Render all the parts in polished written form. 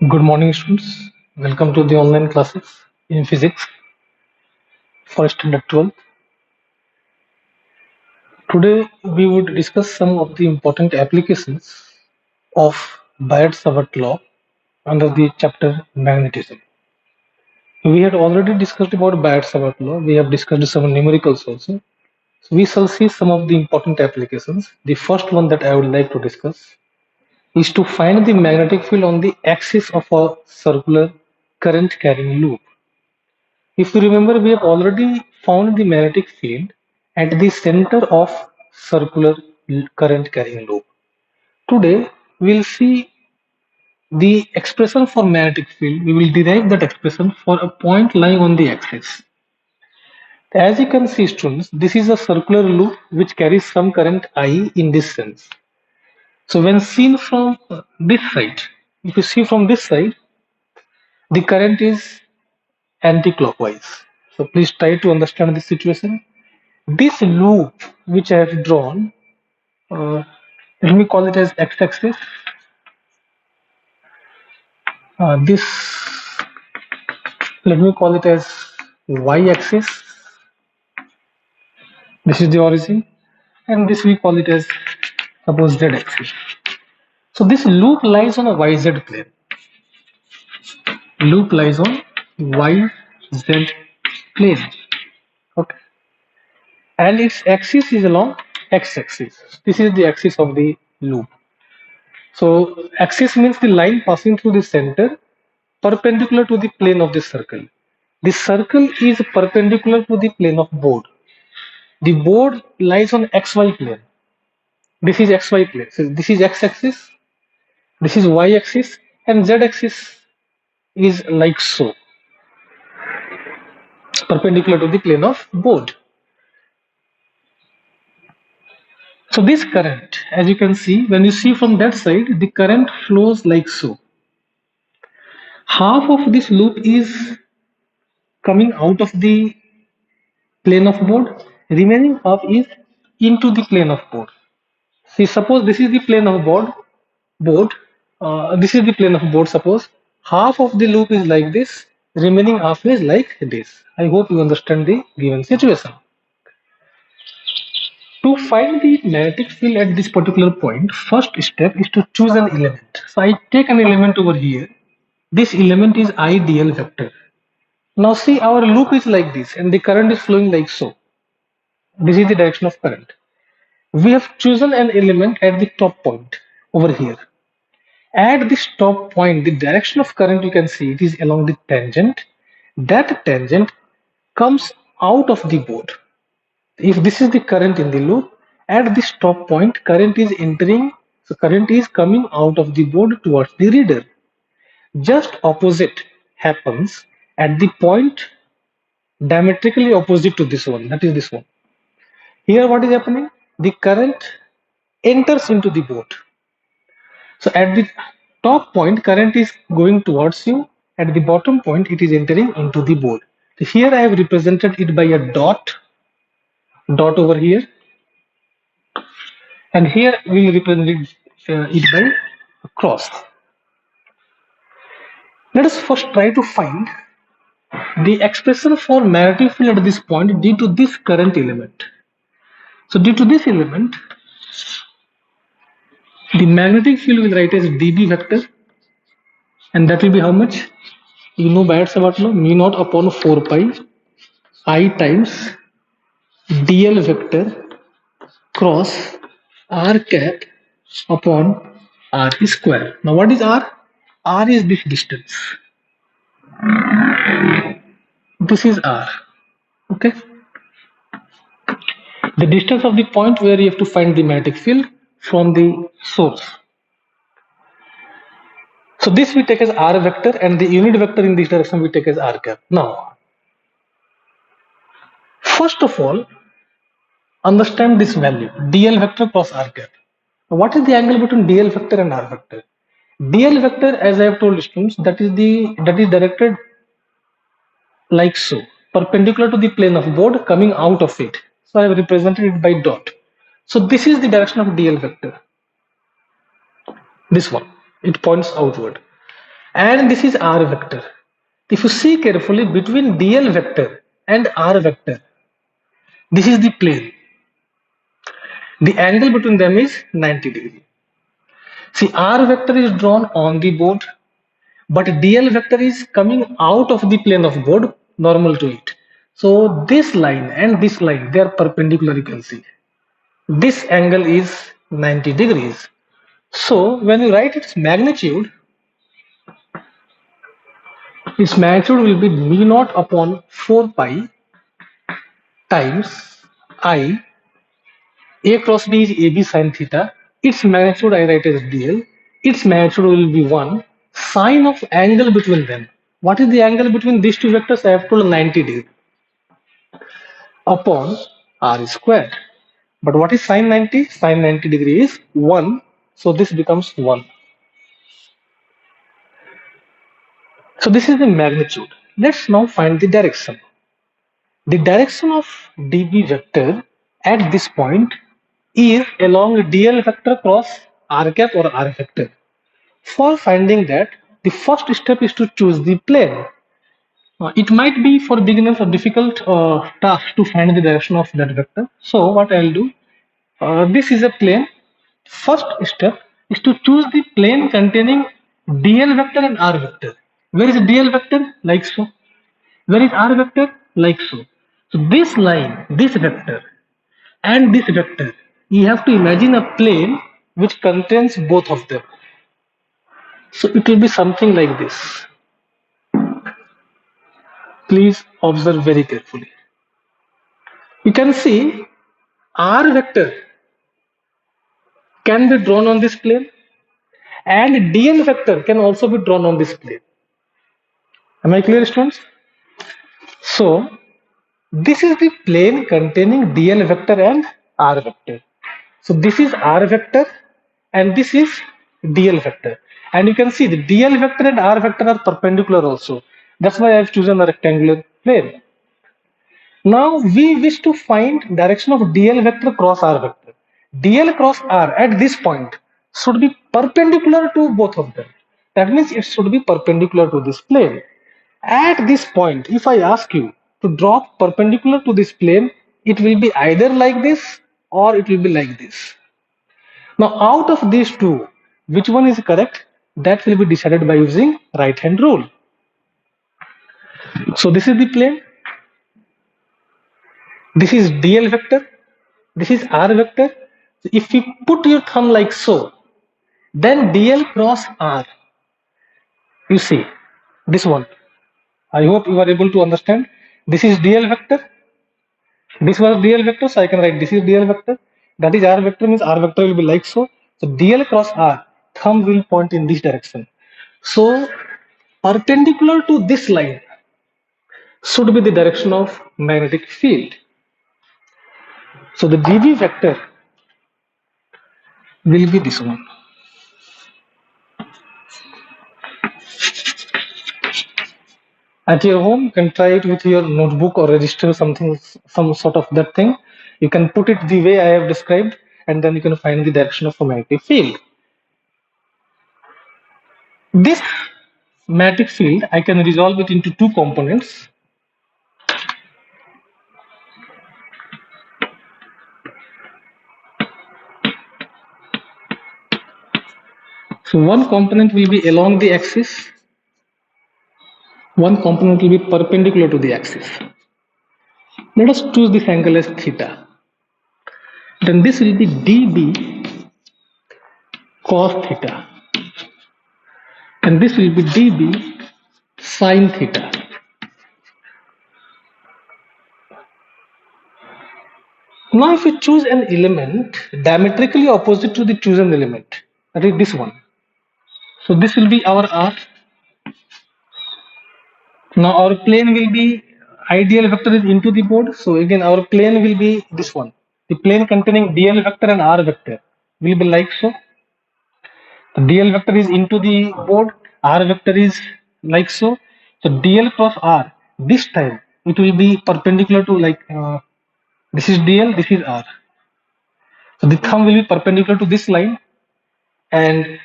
Good morning, students. Welcome to the online classes in physics for standard 12. Today, we would discuss some of the important applications of Biot-Savart law under the chapter magnetism. We had already discussed about Biot-Savart law. We have discussed some numericals also. So we shall see some of the important applications. The first one that I would like to discuss is to find the magnetic field on the axis of a circular current carrying loop. If you remember, we have already found the magnetic field at the center of circular current carrying loop. Today, we'll see the expression for magnetic field. We will derive that expression for a point lying on the axis. As you can see, students, this is a circular loop which carries some current I in this sense. So when seen from this side, if you see from this side, the current is anti-clockwise. So please try to understand this situation. This loop which I have drawn, uh, let me call it as x-axis. This, let me call it as y-axis. This is the origin, and this we call it as suppose z-axis. So this loop lies on a yz plane. Loop lies on yz plane. Okay, and its axis is along x-axis. This is the axis of the loop. So axis means the line passing through the center perpendicular to the plane of the circle. The circle is perpendicular to the plane of board. The board lies on xy plane. This is xy plane. So this is x-axis, this is y-axis, and z-axis is like so, perpendicular to the plane of board. So this current, as you can see, when you see from that side, the current flows like so. Half of this loop is coming out of the plane of board, remaining half is into the plane of board. See, suppose this is the plane of board. This is the plane of board. Suppose half of the loop is like this, remaining half is like this. I hope you understand the given situation. To find the magnetic field at this particular point, first step is to choose an element. So I take an element over here. This element is IDL vector. Now see, our loop is like this, and the current is flowing like so. This is the direction of current. We have chosen an element at the top point over here. At this top point, the direction of current, you can see it is along the tangent. That tangent comes out of the board. If this is the current in the loop, at this top point, current is entering, so current is coming out of the board towards the reader. Just opposite happens at the point diametrically opposite to this one, that is this one. Here, what is happening? The current enters into the board. So at the top point, current is going towards you. At the bottom point, it is entering into the board. So here I have represented it by a dot over here. And here we will represent it by a cross. Let us first try to find the expression for magnetic field at this point due to this current element. So due to this element, the magnetic field will write as dB vector, and that will be how much? You know Biot-Savart law, mu naught upon 4 pi I times dl vector cross r cap upon r square. Now what is r? R is this distance. This is r. Okay. The distance of the point where you have to find the magnetic field from the source. So this we take as r vector, and the unit vector in this direction we take as r cap. Now, first of all, understand this value dl vector cross r cap. Now, what is the angle between dl vector and r vector? dl vector, as I have told students, that is directed like so, perpendicular to the plane of board, coming out of it. So I have represented it by dot. So this is the direction of dl vector. This one, it points outward. and this is r vector. If you see carefully between dl vector and r vector, this is the plane. The angle between them is 90 degree. See, r vector is drawn on the board, but dl vector is coming out of the plane of board normal to it. So this line and this line, they are perpendicular, you can see. This angle is 90 degrees. So when you write its magnitude will be mu naught upon 4 pi times I. A cross B is AB sine theta. Its magnitude I write as dl. Its magnitude will be 1. Sine of angle between them. What is the angle between these two vectors? I have told 90 degree upon r squared. But what is sine 90? Sine 90 degree is 1. So this becomes 1. So this is the magnitude. Let's now find the direction. The direction of dB vector at this point is along dl vector cross r cap or r vector. For finding that, the first step is to choose the plane. It might be for beginners a difficult task to find the direction of that vector. So what I'll do, this is a plane. First step is to choose the plane containing dl vector and r vector. Where is dl vector? Like so. Where is r vector? Like so. So this line, this vector, and this vector, you have to imagine a plane which contains both of them. So it will be something like this. Please observe very carefully. You can see r vector can be drawn on this plane and dl vector can also be drawn on this plane. Am I clear, students? So this is the plane containing dl vector and r vector. So this is r vector and this is dl vector. And you can see the dl vector and r vector are perpendicular also. That's why I have chosen a rectangular plane. Now we wish to find direction of dl vector cross r vector. dl cross r at this point should be perpendicular to both of them. That means it should be perpendicular to this plane. At this point, if I ask you to draw perpendicular to this plane, it will be either like this or it will be like this. Now out of these two, which one is correct? That will be decided by using right hand rule. So this is the plane. This is dl vector. This is r vector. So if you put your thumb like so, then dl cross r, you see this one. I hope you are able to understand. This is dl vector. This was dl vector, so I can write this is dl vector. That is r vector, means r vector will be like so. So dl cross r, thumb will point in this direction. So perpendicular to this line should be the direction of magnetic field. So the dB vector will be this one. At your home, you can try it with your notebook or register something, some sort of that thing. You can put it the way I have described, and then you can find the direction of a magnetic field. This magnetic field, I can resolve it into two components. So one component will be along the axis, one component will be perpendicular to the axis. Let us choose this angle as theta. Then this will be dB cos theta, and this will be dB sin theta. Now if we choose an element diametrically opposite to the chosen element, that is this one. So this will be our R. Now our plane will be, ideal vector is into the board. So again our plane will be this one. The plane containing dl vector and r vector will be like so. The dl vector is into the board, r vector is like so. So dl cross r, this time it will be perpendicular to like this is dl, this is r. So the thumb will be perpendicular to this line and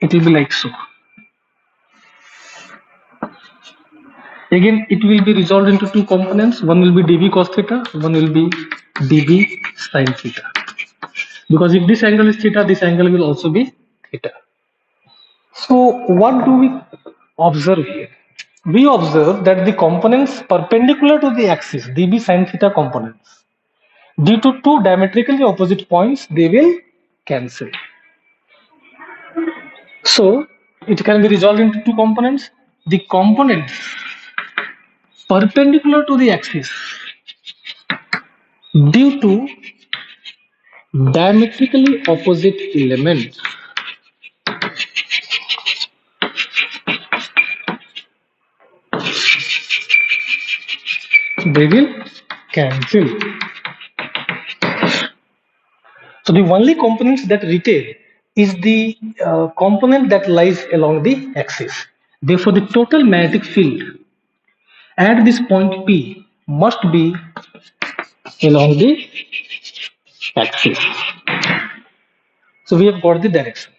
it will be like so. Again, it will be resolved into two components. One will be dB cos theta, one will be dB sin theta. Because if this angle is theta, this angle will also be theta. So what do we observe here? We observe that the components perpendicular to the axis, dB sin theta components, due to two diametrically opposite points, they will cancel. So it can be resolved into two components. The components perpendicular to the axis due to diametrically opposite elements, they will cancel. So the only components that retain is the component that lies along the axis. Therefore, the total magnetic field at this point P must be along the axis. So we have got the direction.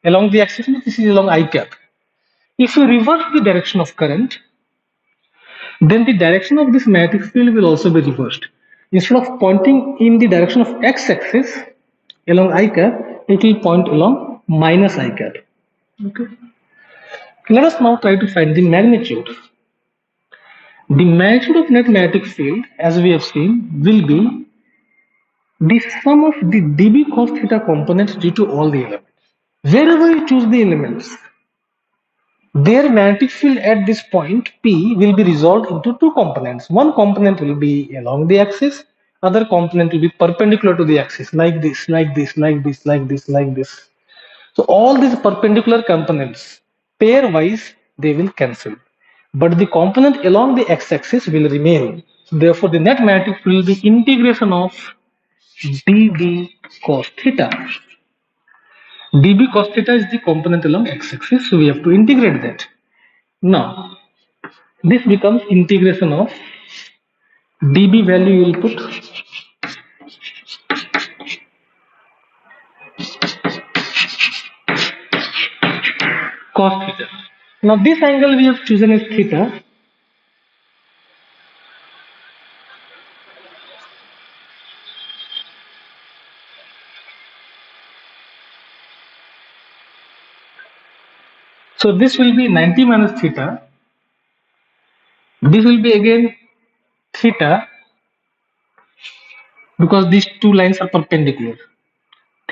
Along the axis, this is along I cap. If you reverse the direction of current, then the direction of this magnetic field will also be reversed. Instead of pointing in the direction of x-axis along I cap, it will point along minus I cap. Okay. Let us now try to find the magnitude. The magnitude of net magnetic field, as we have seen, will be the sum of the dB cos theta components due to all the elements. Wherever you choose the elements, their magnetic field at this point P will be resolved into two components. One component will be along the axis, other component will be perpendicular to the axis, like this, like this, like this, like this, like this. So all these perpendicular components, pairwise, they will cancel. But the component along the x-axis will remain. So therefore, the net magnetic field will be integration of dB cos theta. dB cos theta is the component along x-axis, so we have to integrate that. Now, this becomes integration of dB value you will put cos theta. Now this angle we have chosen as theta. So this will be 90 minus theta. This will be again theta because these two lines are perpendicular.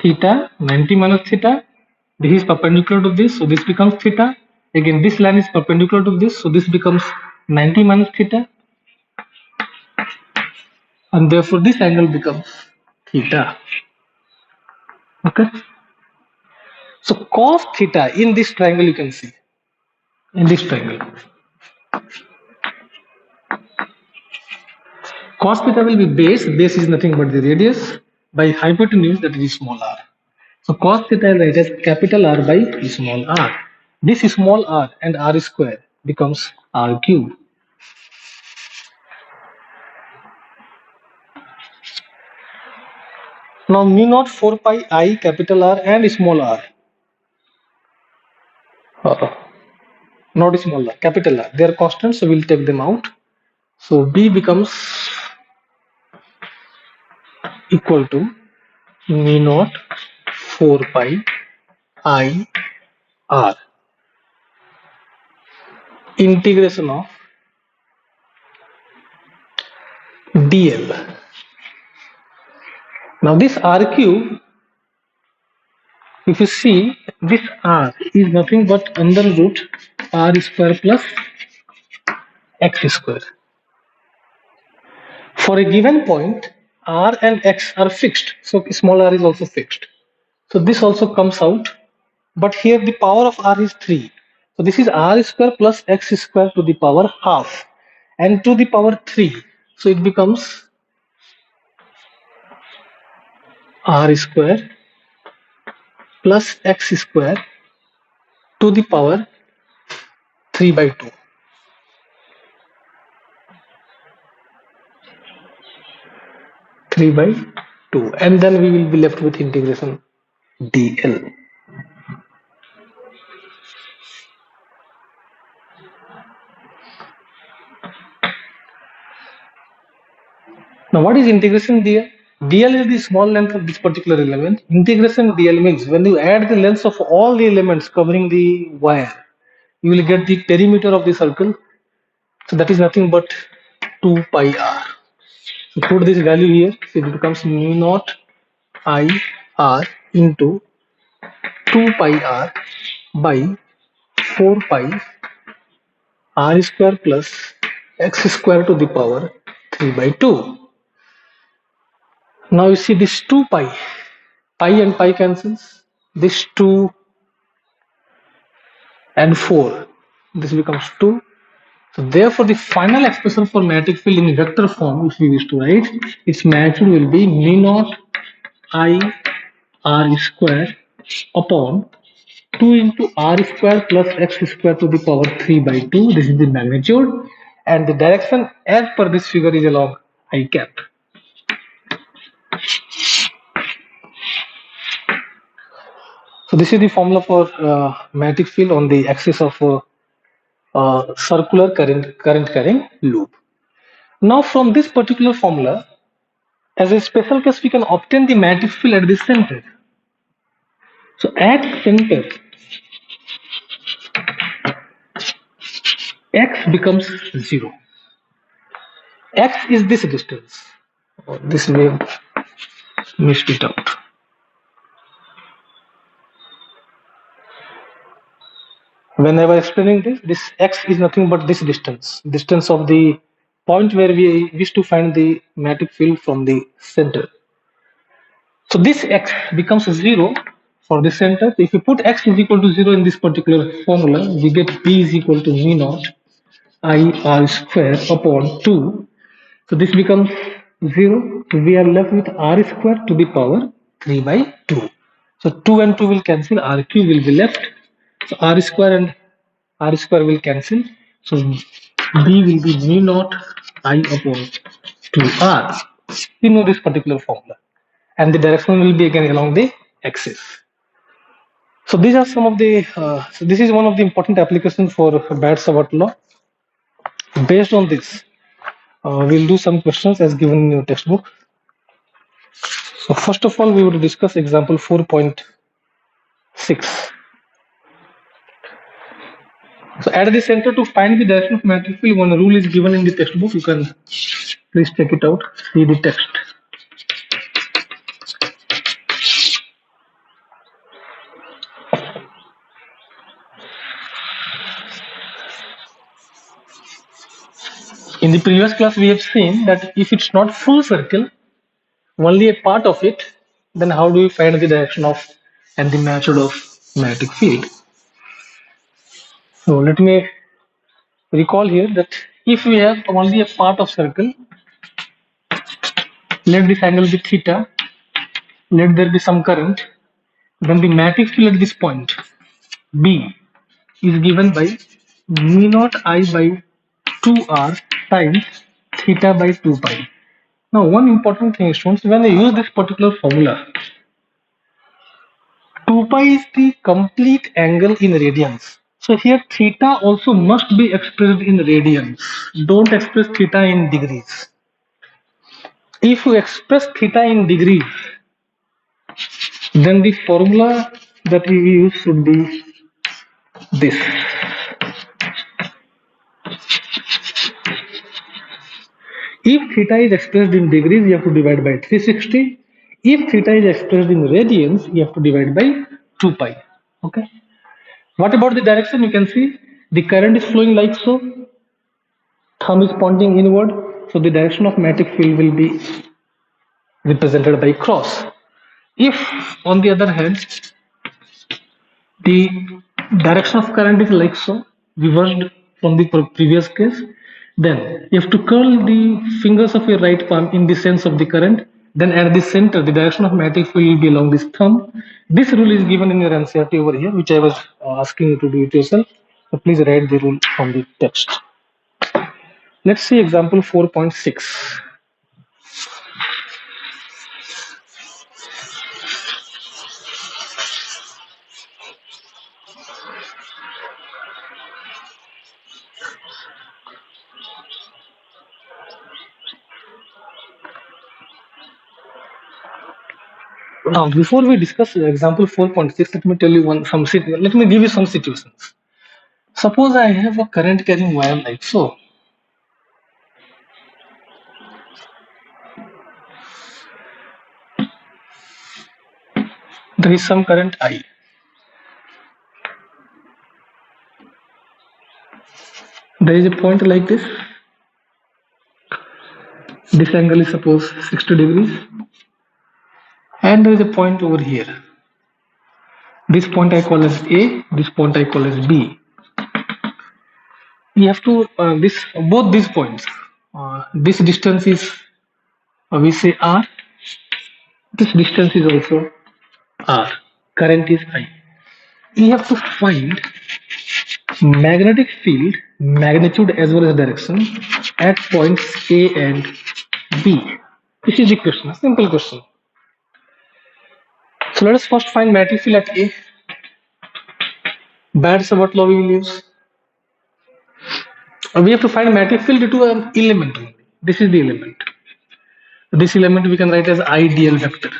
Theta 90 minus theta. This is perpendicular to this, so this becomes theta. Again, this line is perpendicular to this, so this becomes 90 minus theta. And therefore this angle becomes theta. Okay. So cos theta in this triangle you can see. In this triangle. Cos theta will be base. Base is nothing but the radius by hypotenuse, that is small r. So cos theta is write as capital R by small r. This small r and r square becomes r cube. Now mu naught 4 pi I capital R and small r. Not small r, capital R. They are constants, so we'll take them out. So B becomes equal to mu naught 4 pi I R integration of dl. Now this r cube, if you see, this r is nothing but under root r square plus x square. For a given point, r and x are fixed, so small r is also fixed. So this also comes out, but here the power of r is 3. So this is r square plus x square to the power half and to the power 3. So it becomes r square plus x square to the power 3 by 2. 3 by 2, and then we will be left with integration dl. Now, what is integration dl? Dl is the small length of this particular element. Integration dl means when you add the lengths of all the elements covering the wire, you will get the perimeter of the circle. So that is nothing but 2 pi r. So put this value here, so it becomes mu naught I r into 2 pi r by 4 pi r square plus x square to the power 3 by 2. Now you see this 2 pi and pi cancels. This 2 and 4, this becomes 2. So therefore, the final expression for magnetic field in vector form, if we wish to write, its magnitude will be mu naught I r square upon 2 into r square plus x square to the power 3 by 2. This is the magnitude, and the direction as per this figure is along I cap. So this is the formula for magnetic field on the axis of circular current carrying loop. Now from this particular formula, as a special case, we can obtain the magnetic field at the center. So at center, x becomes 0. X is this distance. Oh, this way missed it out. When I was explaining this x is nothing but this distance of the point where we wish to find the magnetic field from the center. So this x becomes 0 for the center. If you put x is equal to 0 in this particular formula, we get b is equal to mu naught I r square upon 2. So this becomes 0. So we are left with r square to the power 3 by 2. So 2 and 2 will cancel, r cube will be left. So r square and r square will cancel. So b will be mu naught I upon 2r. We know this particular formula. And the direction will be again along the axis. So these are some of the, so this is one of the important applications for Bhatt-Savart law. Based on this, we'll do some questions as given in your textbook. So first of all, we will discuss example 4.6. So at the center, to find the direction of magnetic field, one rule is given in the textbook. You can please check it out, see the text. In the previous class, we have seen that if it's not full circle, only a part of it, then how do we find the direction of and the magnitude of magnetic field? So let me recall here that if we have only a part of circle, let this angle be theta, let there be some current, then the magnetic field at this point B is given by mu naught I by 2r times theta by 2 pi. Now one important thing, students, when I use this particular formula, 2 pi is the complete angle in radians. So here theta also must be expressed in radians. Don't express theta in degrees. If you express theta in degrees, then the formula that we use should be this. If theta is expressed in degrees, you have to divide by 360. If theta is expressed in radians, you have to divide by 2 pi. Okay. What about the direction? You can see the current is flowing like so. Thumb is pointing inward. So the direction of magnetic field will be represented by cross. If, on the other hand, the direction of current is like so, reversed from the previous case, then you have to curl the fingers of your right palm in the sense of the current. Then at the center, the direction of magnetic field will be along this thumb. This rule is given in your NCERT over here, which I was asking you to do it yourself. So please write the rule from the text. Let's see example 4.6. Now, before we discuss example 4.6, let me tell you let me give you some situations. Suppose I have a current carrying wire like so. There is some current I. There is a point like this. This angle is suppose 60 degrees. And there is a point over here. This point I call as A, this point I call as B. We have to, both these points, this distance is, we say R, this distance is also R, current is I. We have to find magnetic field, magnitude as well as direction at points A and B. This is the question, a simple question. So let us first find magnetic field at A. Baird-Savart law we will use. We have to find magnetic field to an element only. This is the element. This element we can write as ideal vector.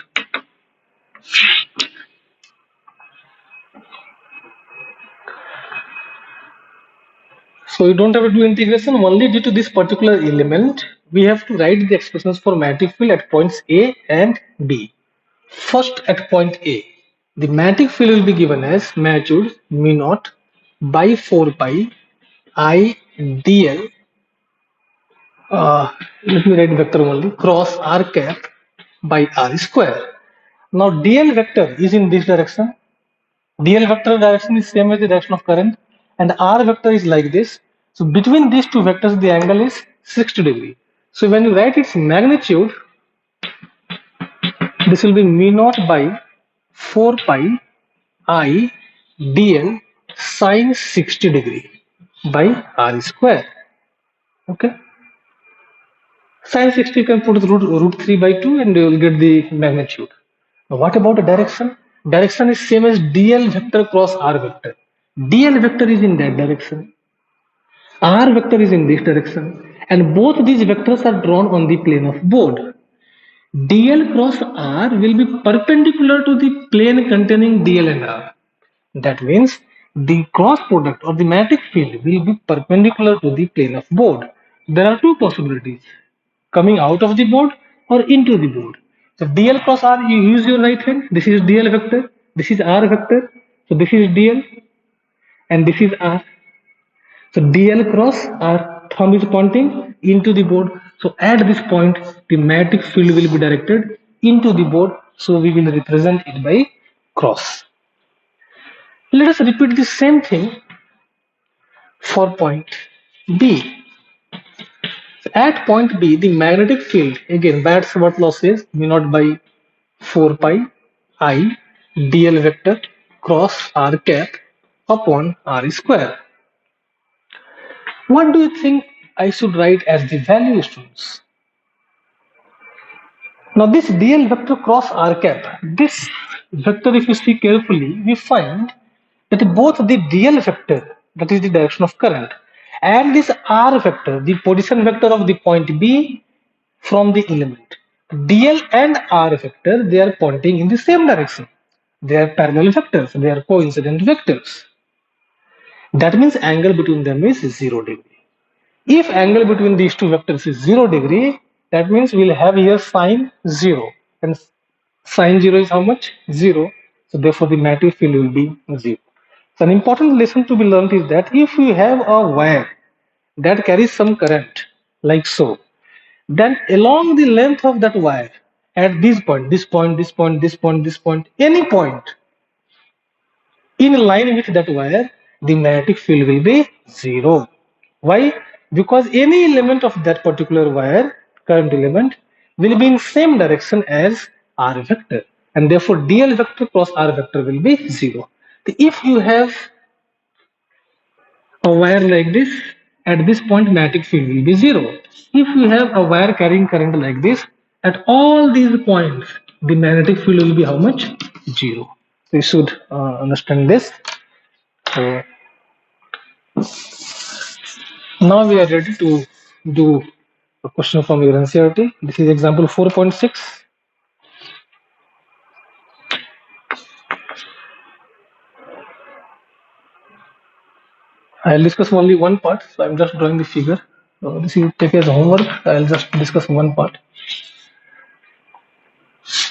So you don't have to do integration only due to this particular element. We have to write the expressions for magnetic field at points A and B. First at point A, the magnetic field will be given as magnitude mu naught by 4 pi I dl. Let me write vector only cross r cap by r square. Now dl vector is in this direction. DL vector direction is same as the direction of current, and R vector is like this. So between these two vectors, the angle is 60 degree. So when you write its magnitude, this will be mu naught by 4 pi I dl sine 60 degree by R square. Okay. Sine 60 you can put root 3 by 2 and you will get the magnitude. Now what about the direction? Direction is same as dl vector cross r vector. dl vector is in that direction. R vector is in this direction, and both these vectors are drawn on the plane of board. dl cross R will be perpendicular to the plane containing dl and R. That means the cross product or the magnetic field will be perpendicular to the plane of board. There are two possibilities, coming out of the board or into the board. So dl cross R, you use your right hand. This is dl vector, this is R vector. So this is dl and this is R. So dl cross R, thumb is pointing into the board. So at this point, the magnetic field will be directed into the board. So we will represent it by cross. Let us repeat the same thing for point B. So at point B, the magnetic field, again, Baird-Savart law says mu naught by 4 pi I dl vector cross r cap upon r square. What do you think I should write as the value, students? Now this dl vector cross r cap, this vector if you see carefully, we find that both the dl vector, that is the direction of current, and this r vector, the position vector of the point B from the element, dl and r vector, they are pointing in the same direction. They are parallel vectors, they are coincident vectors. That means angle between them is 0 degree. If angle between these two vectors is 0 degree, that means we'll have here sine 0. And sine 0 is how much? 0. So therefore the magnetic field will be 0. So an important lesson to be learned is that if you have a wire that carries some current like so, then along the length of that wire at this point, this point, this point, this point, this point, any point in line with that wire, the magnetic field will be 0. Why? Because any element of that particular wire, current element, will be in same direction as r vector, and therefore dl vector cross r vector will be 0. If you have a wire like this, at this point magnetic field will be 0. If you have a wire carrying current like this, at all these points, the magnetic field will be how much? 0. So you should understand this. So now we are ready to do a question from your NCERT. This is example 4.6. I'll discuss only one part, so I'm just drawing the figure. So this you take as homework. I'll just discuss one part.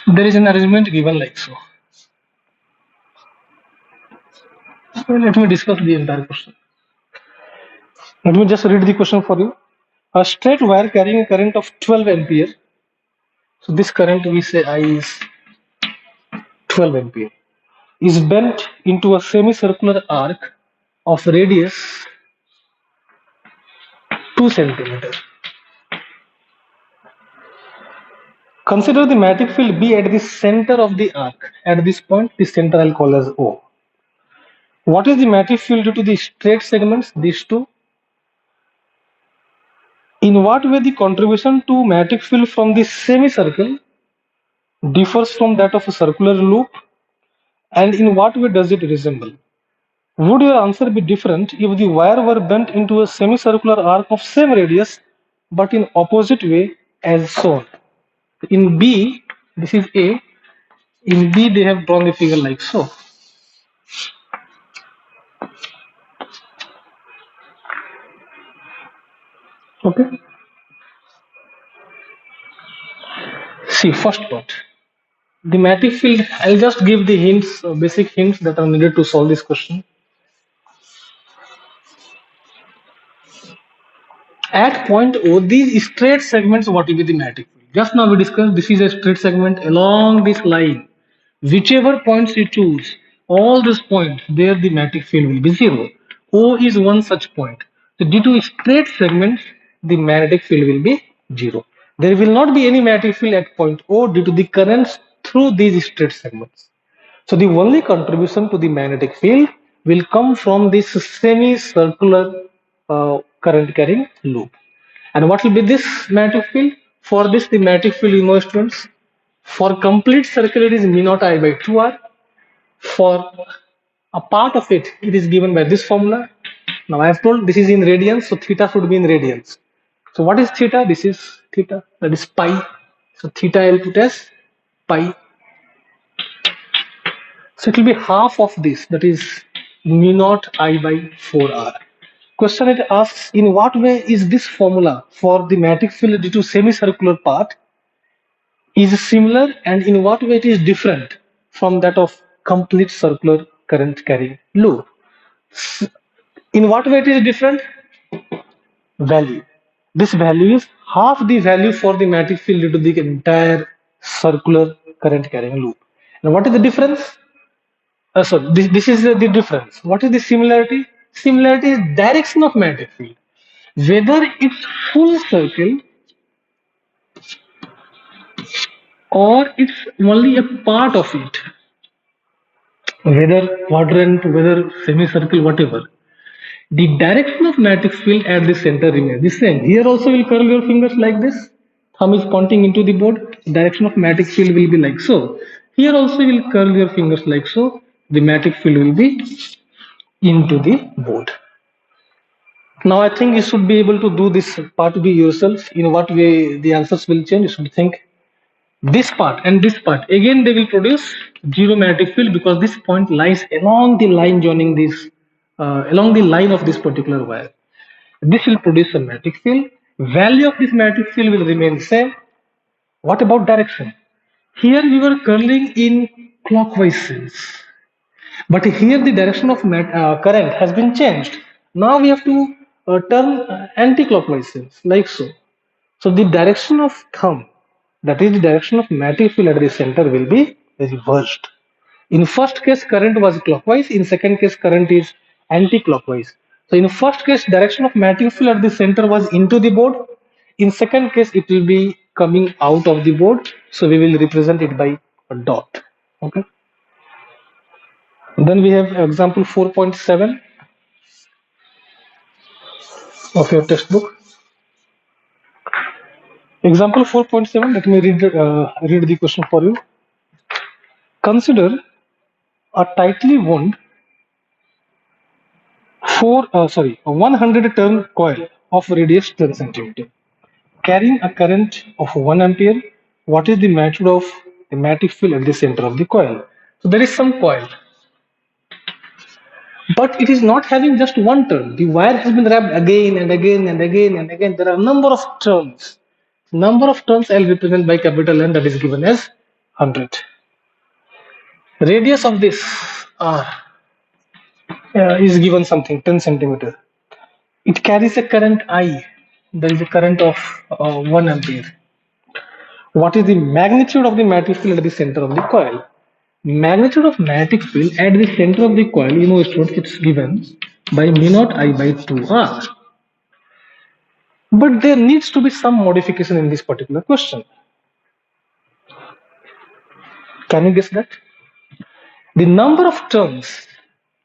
There is an arrangement given like so. So let me discuss the entire question. Let me just read the question for you. A straight wire carrying a current of 12 ampere. So this current we say I is 12 ampere is bent into a semicircular arc of radius 2 centimeter. Consider the magnetic field B at the center of the arc. At this point, the center I'll call as O. What is the magnetic field due to the straight segments, these two? In what way the contribution to magnetic field from the semicircle differs from that of a circular loop, and in what way does it resemble? Would your answer be different if the wire were bent into a semicircular arc of same radius but in opposite way as shown? In B, this is A. In B, they have drawn the figure like so. Okay. See, first part. The magnetic field, I'll just give the hints, basic hints that are needed to solve this question. At point O, these straight segments, what will be the magnetic field? Just now we discussed this is a straight segment along this line. Whichever points you choose, all these points, there the magnetic field will be zero. O is one such point. So due to straight segments, the magnetic field will be zero. There will not be any magnetic field at point O due to the currents through these straight segments. So the only contribution to the magnetic field will come from this semicircular current carrying loop. And what will be this magnetic field? For this, the magnetic field, you know, students, for complete circle, it is mu naught I by 2r. For a part of it, it is given by this formula. Now I have told this is in radians, so theta should be in radians. So what is theta? This is theta, that is pi. So theta I'll put as pi. So it will be half of this, that is mu naught I by 4r. Question it asks, in what way is this formula for the magnetic field due to semicircular part is similar, and in what way it is different from that of complete circular current carrying loop? In what way it is different? Value. This value is half the value for the magnetic field due to the entire circular current carrying loop. Now what is the difference? So this is the difference. What is the similarity? Similarity is direction of magnetic field. Whether it's full circle or it's only a part of it, whether quadrant, whether semicircle, whatever, the direction of magnetic field at the center remains the same. Here also will curl your fingers like this. Thumb is pointing into the board. Direction of magnetic field will be like so. Here also will curl your fingers like so. The magnetic field will be into the board. Now I think you should be able to do this part B yourself. In what way the answers will change, you should think. This part and this part, again they will produce zero magnetic field because this point lies along the line joining this, along the line of this particular wire. This will produce a magnetic field. Value of this magnetic field will remain same. What about direction? Here we were curling in clockwise sense. But here the direction of current has been changed. Now we have to turn anti-clockwise sense, like so. So the direction of thumb, that is the direction of magnetic field at the center, will be reversed. In first case, current was clockwise. In second case, current is anti-clockwise. So in first case, direction of magnetic field at the center was into the board. In second case, it will be coming out of the board. So we will represent it by a dot. Okay. Then we have example 4.7 of your textbook. Example 4.7, let me read the question for you. Consider a tightly wound a 100 turn coil of radius 10 centimeter carrying a current of 1 ampere. What is the magnitude of the magnetic field at the center of the coil? So there is some coil. But it is not having just one turn. The wire has been wrapped again and again and again and again. There are a number of turns. Number of turns I'll represent by capital N, that is given as 100. Radius of this R is given something 10 centimeter. It carries a current I. There is a current of 1 ampere. What is the magnitude of the magnetic field at the center of the coil? Magnitude of magnetic field at the center of the coil, you know, it's given by mu naught I by 2R. But there needs to be some modification in this particular question. Can you guess that? The number of turns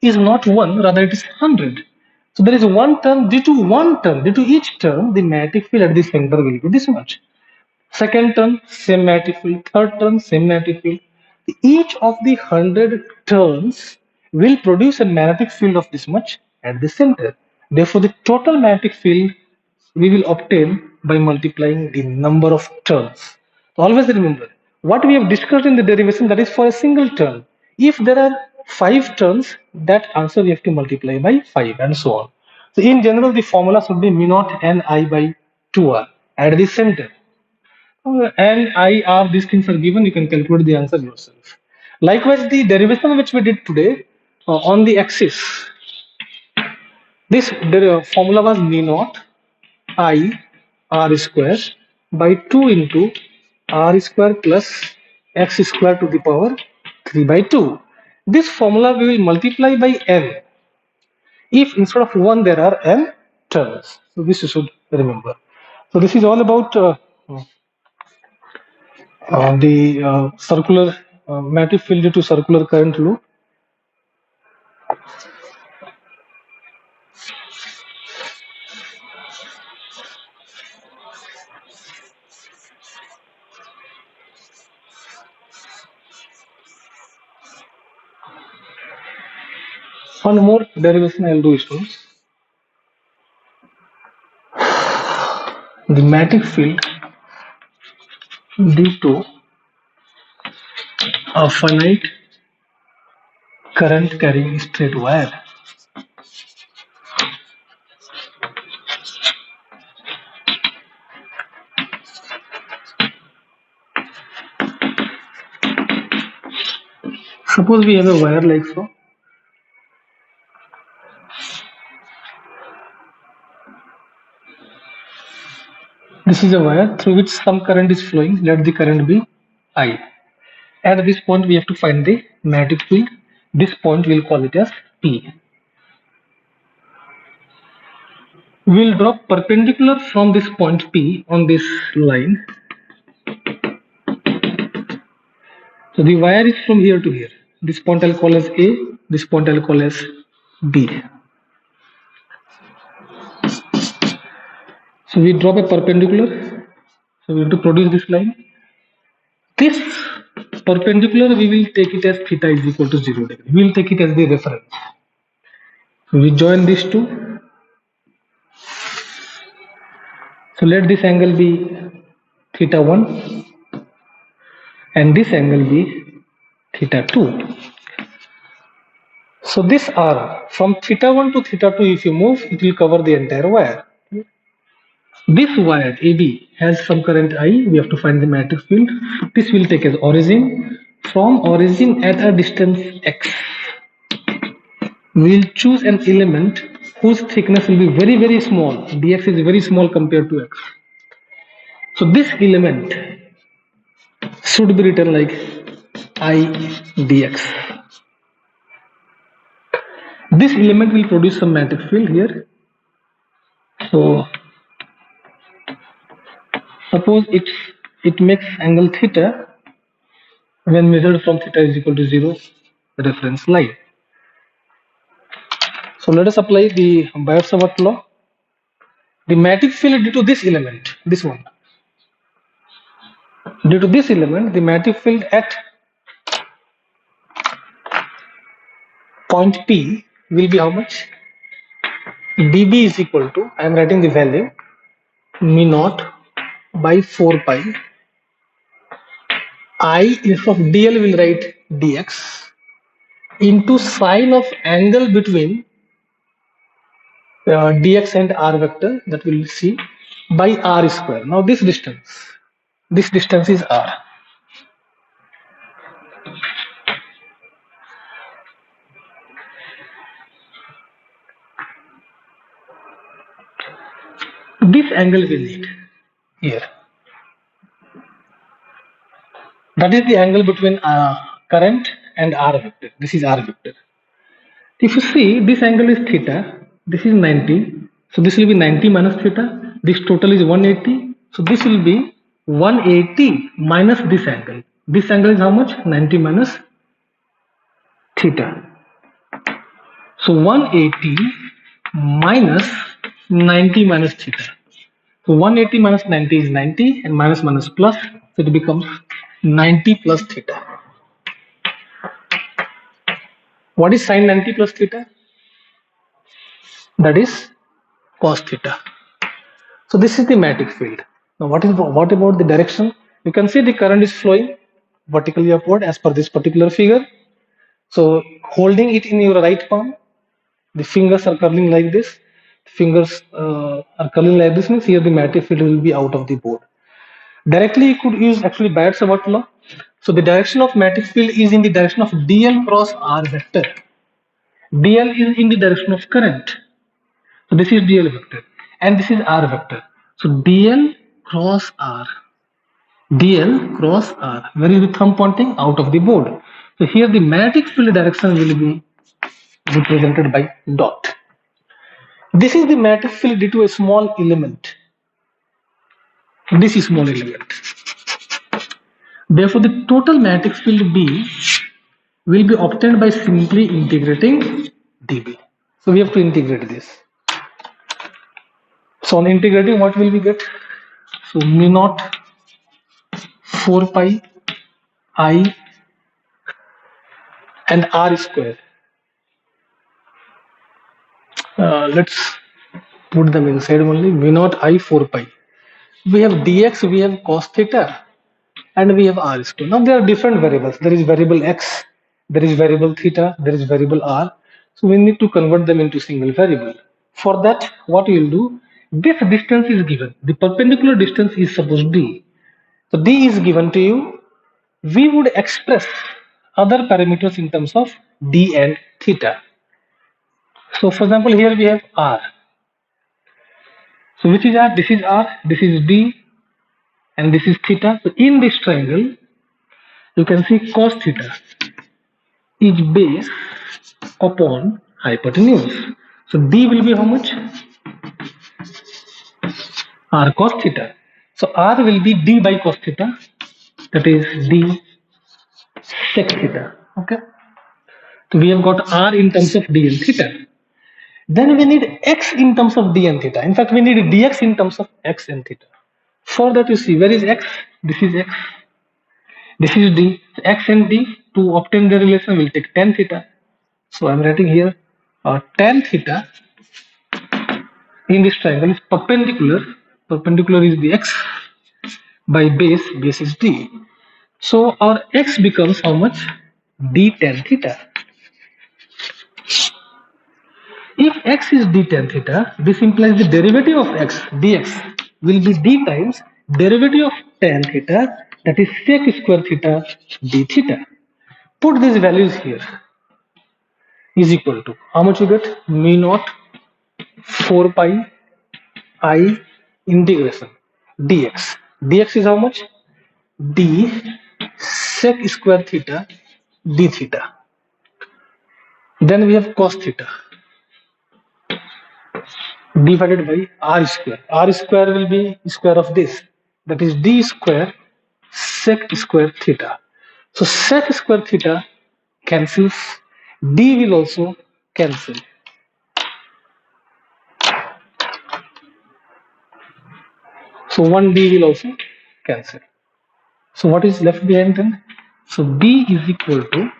is not one, rather it is 100. So there is one turn, due to each turn, the magnetic field at the center will be this much. Second turn, same magnetic field. Third turn, same magnetic field. Each of the 100 turns will produce a magnetic field of this much at the center. Therefore, the total magnetic field we will obtain by multiplying the number of turns. So always remember, what we have discussed in the derivation, that is for a single turn. If there are 5 turns, that answer we have to multiply by 5 and so on. So in general, the formula should be mu naught Ni by 2R at the center. And I R, these things are given, you can calculate the answer yourself. Likewise, the derivation which we did today on the axis, this formula was mu naught I R square by 2 into R square plus x square to the power 3 by 2. This formula we will multiply by n if instead of 1 there are n terms. So this you should remember. So this is all about the circular magnetic field due to circular current loop. One more derivation I'll do, students. The magnetic field due to a finite current carrying straight wire. Suppose we have a wire like so. This is a wire through which some current is flowing. Let the current be I. At this point, we have to find the magnetic field. This point we'll call it as P. We'll draw perpendicular from this point P on this line. So the wire is from here to here. This point I'll call as A. This point I'll call as B. So we drop a perpendicular. So we have to produce this line. This perpendicular we will take it as theta is equal to 0 degree. We will take it as the reference. So we join these two. So let this angle be theta 1 and this angle be theta 2. So this R from theta 1 to theta 2, if you move, it will cover the entire wire. This wire AB has some current I. We have to find the magnetic field. This will take as origin. From origin at a distance x, we will choose an element whose thickness will be very, very small. Dx is very small compared to x. So this element should be written like I dx. This element will produce some magnetic field here. So suppose it makes angle theta when measured from theta is equal to 0, reference line. So let us apply the Biot-Savart law. The magnetic field due to this element, this one, due to this element, the magnetic field at point P will be how much? dB is equal to, I am writing the value, mu naught by 4 pi. I instead of dl will write dx into sine of angle between dx and r vector, that we'll see, by r square. Now this distance is r. This angle we need here. That is the angle between current and r vector. This is r vector. If you see, this angle is theta, this is 90, so this will be 90 minus theta, this total is 180, so this will be 180 minus this angle. This angle is how much? 90 minus theta. So 180 minus 90 minus theta. So 180 minus 90 is 90, and minus minus plus, so it becomes 90 plus theta. What is sine 90 plus theta? That is cos theta. So this is the magnetic field. Now what about the direction? You can see the current is flowing vertically upward as per this particular figure. So holding it in your right palm, the fingers are curling like this. Fingers are curling like this, means here the magnetic field will be out of the board. Directly you could use actually Biot-Savart law. So the direction of magnetic field is in the direction of dl cross r vector. dl is in the direction of current. So this is dl vector and this is r vector. So dl cross r. dl cross r. Where is the thumb pointing? Out of the board. So here the magnetic field direction will be represented by dot. This is the magnetic field due to a small element. This is small element. Therefore, the total magnetic field B will be obtained by simply integrating dB. So we have to integrate this. So on integrating, what will we get? So mu naught 4 pi I and r square. Let's put them inside only. V naught I 4 pi. We have dx, we have cos theta, and we have r square. Now there are different variables. There is variable x, there is variable theta, there is variable r. So we need to convert them into single variable. For that, what we will do, this distance is given. The perpendicular distance is supposed d. So d is given to you. We would express other parameters in terms of d and theta. So for example, here we have r. So which is r? This is r, this is d, and this is theta. So in this triangle, you can see cos theta is base upon hypotenuse. So d will be how much? R cos theta. So r will be d by cos theta, that is d sec theta. Okay. So we have got r in terms of d and theta. Then we need x in terms of d and theta. In fact, we need dx in terms of x and theta. For that, you see, where is x? This is x. This is d. So x and d, to obtain the relation, will take tan theta. So I'm writing here tan theta in this triangle is perpendicular. Perpendicular is the x by base. Base is d. So our x becomes how much? D tan theta. If x is d tan theta, this implies the derivative of x, dx, will be d times derivative of tan theta, that is sec square theta d theta. Put these values here, is equal to, how much you get? Mu naught 4 pi I integration dx. dx is how much? D sec square theta d theta. Then we have cos theta divided by r square. R square will be square of this, that is d square sec square theta. So sec square theta cancels, d will also cancel. So 1d will also cancel. So what is left behind then? So b is equal to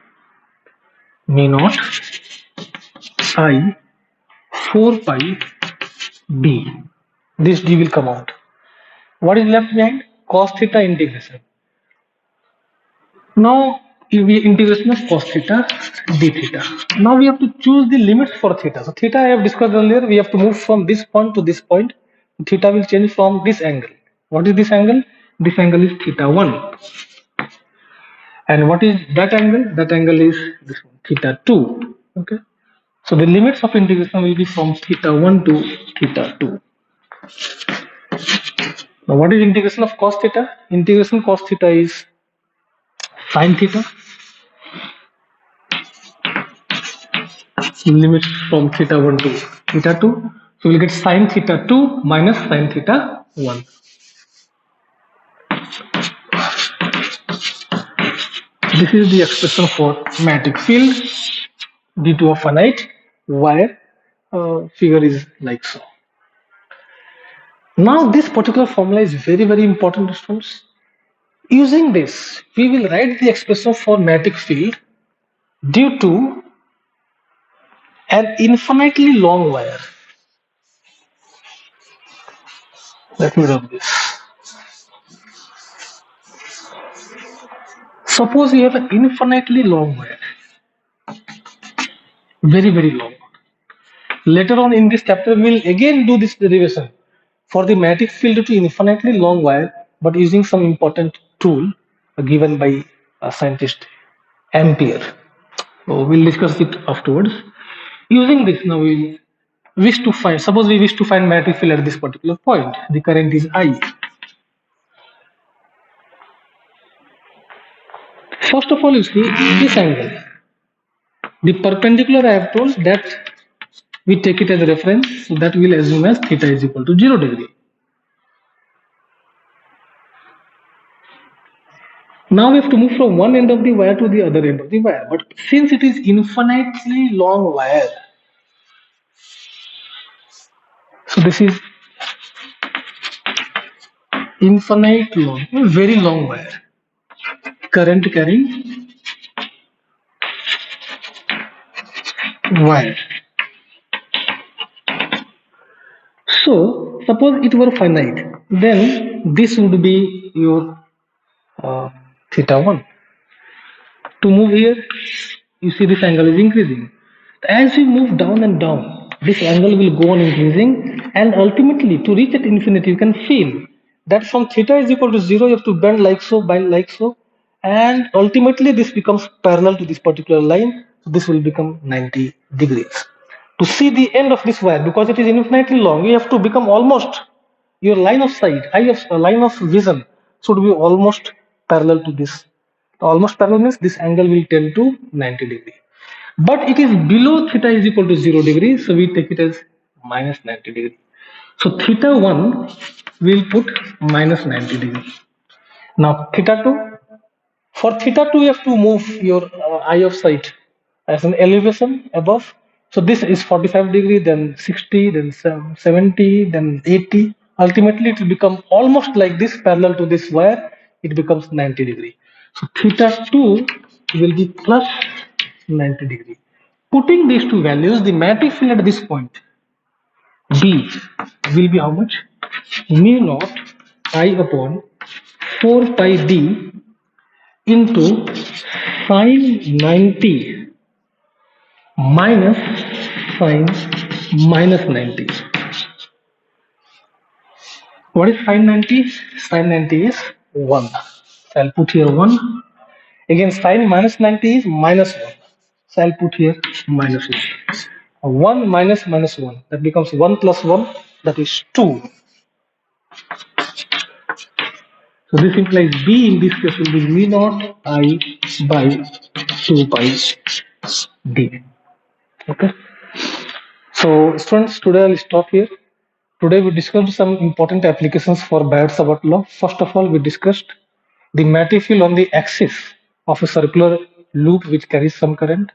mu naught I 4 pi d. This d will come out. What is left behind? Cos theta integration. Now we integration of cos theta d theta. Now we have to choose the limits for theta. So theta I have discussed earlier. We have to move from this point to this point. Theta will change from this angle. What is this angle? This angle is theta 1. And what is that angle? That angle is this one, theta 2. Okay. So the limits of integration will be from theta 1 to theta 2. Now what is integration of cos theta? Integration cos theta is sine theta. Limits from theta 1 to theta 2. So we'll get sine theta 2 minus sine theta 1. This is the expression for magnetic field due to a finite wire. Figure is like so. Now this particular formula is very important, students. Using this, we will write the expression for magnetic field due to an infinitely long wire. Let me rub this. Suppose we have an infinitely long wire, very long. Later on in this chapter, we'll again do this derivation for the magnetic field to infinitely long wire, but using some important tool given by a scientist Ampere. So we'll discuss it afterwards. Using this, now we wish to find. Suppose we wish to find magnetic field at this particular point. The current is I. First of all, you see this angle. The perpendicular I have told that we take it as a reference, so that we'll assume as theta is equal to 0 degree. Now we have to move from one end of the wire to the other end of the wire. But since it is infinitely long wire, so this is infinite long, very long wire. Current carrying wire. So suppose it were finite, then this would be your theta 1. To move here, you see this angle is increasing. As you move down and down, this angle will go on increasing, and ultimately to reach at infinity, you can feel that from theta is equal to 0, you have to bend like so, and ultimately this becomes parallel to this particular line. So this will become 90 degrees. To see the end of this wire, because it is infinitely long, you have to become almost your line of sight, line of vision should be almost parallel to this. Almost parallel means this angle will tend to 90 degree. But it is below theta is equal to 0 degree, so we take it as minus 90 degree. So theta 1 will put minus 90 degree. Now theta 2, for theta 2 you have to move your eye of sight as an elevation above. So this is 45 degree, then 60, then 70, then 80. Ultimately it will become almost like this, parallel to this wire, it becomes 90 degree. So theta 2 will be plus 90 degree. Putting these two values, the magnetic field at this point B will be how much? Mu naught I upon 4 pi d into sine 90 minus sine minus 90. What is sine 90? Sine 90 is 1. So I'll put here 1. Again, sine minus 90 is minus 1. So I'll put here minus 1. 1 minus minus 1. That becomes 1 plus 1. That is 2. So this implies B in this case will be mu naught I by 2 pi d. Okay. So students, today I'll stop here. Today we discussed some important applications for Biot-Savart law. First of all, we discussed the magnetic field on the axis of a circular loop which carries some current.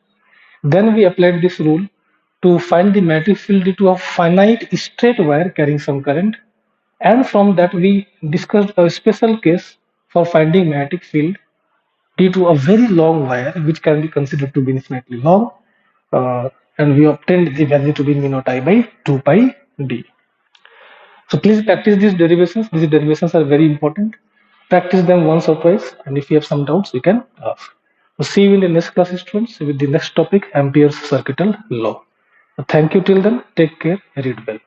Then we applied this rule to find the magnetic field due to a finite straight wire carrying some current. And from that we discussed a special case for finding magnetic field due to a very long wire which can be considered to be infinitely long. And we obtained the value to be mu naught I by 2 pi d. So please practice these derivations. These derivations are very important. Practice them once or twice, and if you have some doubts, you can ask. See you in the next class, students, with the next topic, Ampere's circuital law. Thank you till then. Take care. Read well.